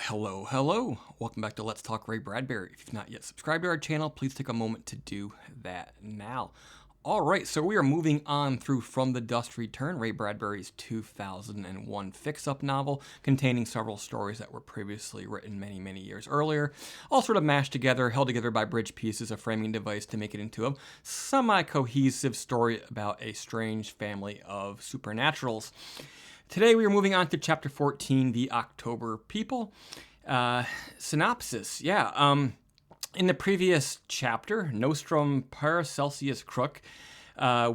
Hello. Welcome back to Let's Talk Ray Bradbury. If you've not yet subscribed to our channel, please take a moment to do that now. All right, so we are moving on through From the Dust Return, Ray Bradbury's 2001 fix-up novel containing several stories that were previously written many years earlier, all sort of mashed together, held together by bridge pieces, a framing device to make it into a semi-cohesive story about a strange family of supernaturals. Today we are moving on to Chapter 14, The October People. Synopsis, in the previous chapter, Nostrum Paracelsius Crook,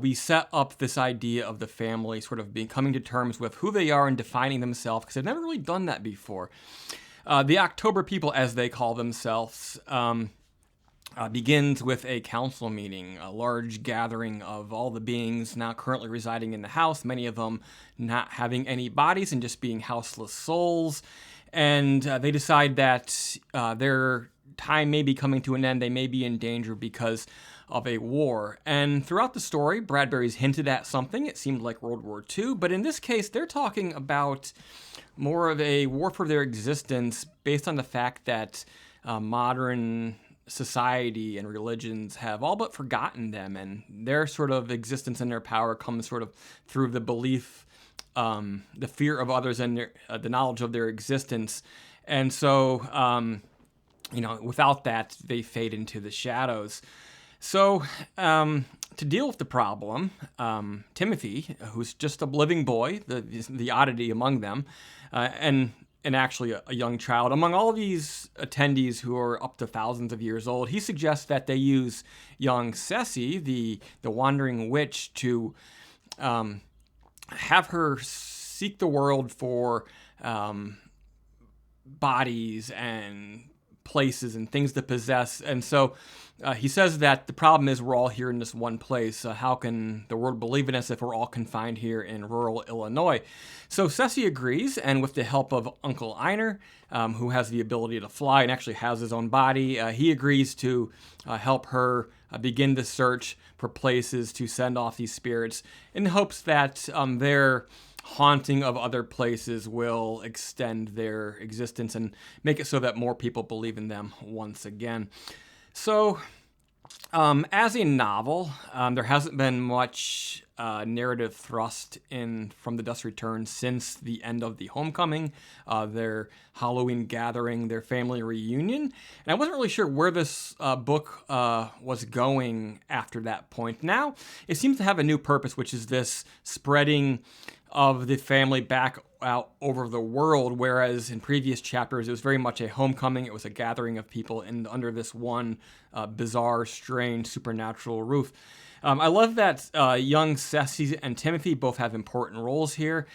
we set up this idea of the family sort of coming to terms with who they are and defining themselves, because they've never really done that before. The October People, as they call themselves, begins with a council meeting, a large gathering of all the beings now currently residing in the house, many of them not having any bodies and just being houseless souls. And they decide that their time may be coming to an end. They may be in danger because of a war. And throughout the story, Bradbury's hinted at something. It seemed like World War II. But in this case, they're talking about more of a war for their existence based on the fact that modern society and religions have all but forgotten them, and their sort of existence and their power comes sort of through the belief, the fear of others and the knowledge of their existence. And so, without that, they fade into the shadows. So, to deal with the problem, Timothy, who's just a living boy, the oddity among them, and actually a young child, among all these attendees who are up to thousands of years old, he suggests that they use young Ceci, the wandering witch, to have her seek the world for bodies and places and things to possess. And so he says that the problem is we're all here in this one place. How can the world believe in us if we're all confined here in rural Illinois? So Ceci agrees, and with the help of Uncle Einar, who has the ability to fly and actually has his own body, he agrees to help her begin the search for places to send off these spirits in hopes that their haunting of other places will extend their existence and make it so that more people believe in them once again. So, as a novel, there hasn't been much narrative thrust in From the Dust Return since the end of the homecoming, their Halloween gathering, their family reunion. And I wasn't really sure where this book was going after that point. Now, it seems to have a new purpose, which is this spreading of the family back out over the world, whereas in previous chapters it was very much a homecoming. It was a gathering of people under this one bizarre, strange, supernatural roof. I love that young Ceci and Timothy both have important roles here.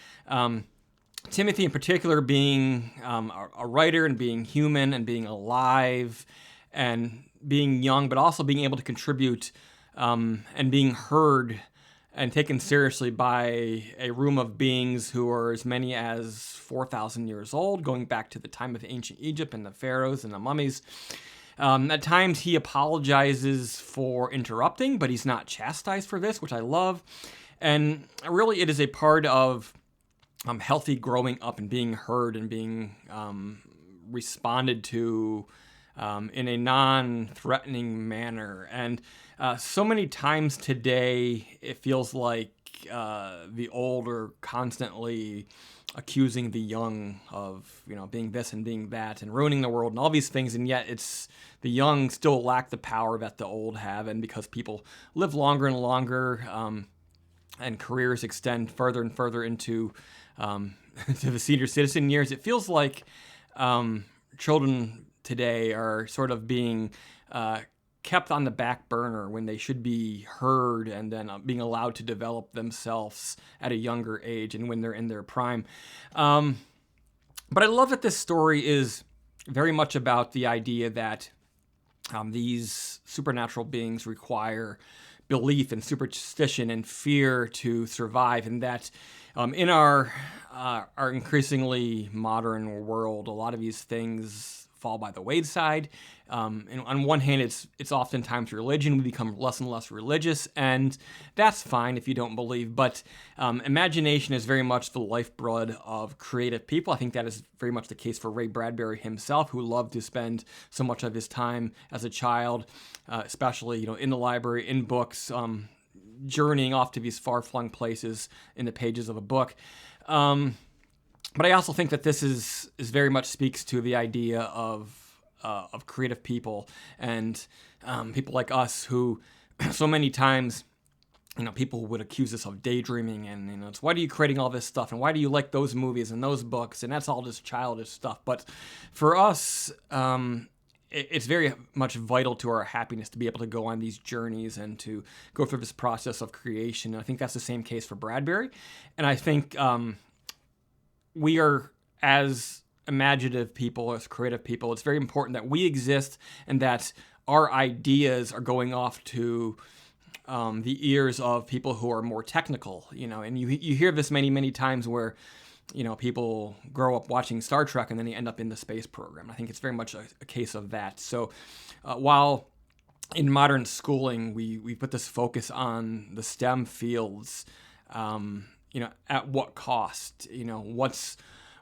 Timothy in particular being a writer and being human and being alive and being young, but also being able to contribute and being heard and taken seriously by a room of beings who are as many as 4,000 years old, going back to the time of ancient Egypt and the pharaohs and the mummies. At times he apologizes for interrupting, but he's not chastised for this, which I love. And really it is a part of healthy growing up and being heard and being responded to in a non-threatening manner. And so many times today, it feels like the old are constantly accusing the young of, being this and being that and ruining the world and all these things. And yet it's the young still lack the power that the old have. And because people live longer and longer and careers extend further and further into to the senior citizen years, it feels like children today are sort of being kept on the back burner when they should be heard and then being allowed to develop themselves at a younger age and when they're in their prime. But I love that this story is very much about the idea that these supernatural beings require belief and superstition and fear to survive, and that in our increasingly modern world, a lot of these things fall by the wayside. And on one hand, it's oftentimes religion. We become less and less religious, and that's fine if you don't believe. But imagination is very much the lifeblood of creative people. I think that is very much the case for Ray Bradbury himself, who loved to spend so much of his time as a child, especially in the library, in books, journeying off to these far-flung places in the pages of a book. But I also think that this is very much speaks to the idea of creative people and people like us who so many times, people would accuse us of daydreaming and, it's why are you creating all this stuff and why do you like those movies and those books and that's all just childish stuff. But for us, it's very much vital to our happiness to be able to go on these journeys and to go through this process of creation. And I think that's the same case for Bradbury. And I think we are, as imaginative people, as creative people, it's very important that we exist and that our ideas are going off to the ears of people who are more technical, and you hear this many, many times where, people grow up watching Star Trek and then they end up in the space program. I think it's very much a case of that. So while in modern schooling, we put this focus on the STEM fields, at what cost?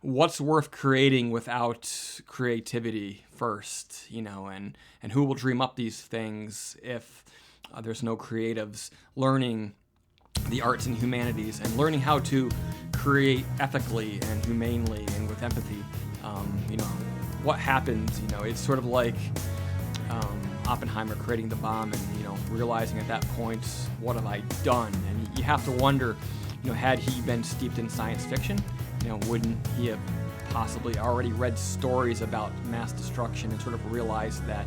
What's worth creating without creativity first? And who will dream up these things if there's no creatives learning the arts and humanities and learning how to create ethically and humanely and with empathy? What happens? It's sort of like Oppenheimer creating the bomb and realizing at that point, what have I done? And you have to wonder, had he been steeped in science fiction, wouldn't he have possibly already read stories about mass destruction and sort of realized that,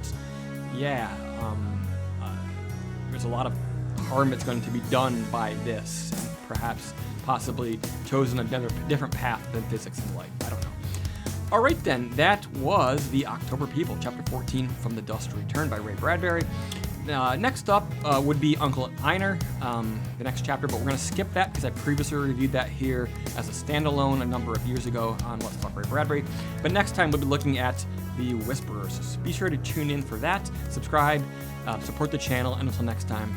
there's a lot of harm that's going to be done by this, and perhaps possibly chosen a different path than physics and light. I don't know. All right, then, that was The October People, Chapter 14, From the Dust Return by Ray Bradbury. Next up would be Uncle Einar, the next chapter, but we're going to skip that because I previously reviewed that here as a standalone a number of years ago on Let's Talk Ray Bradbury. But next time we'll be looking at The Whisperers. So be sure to tune in for that, subscribe, support the channel, and until next time,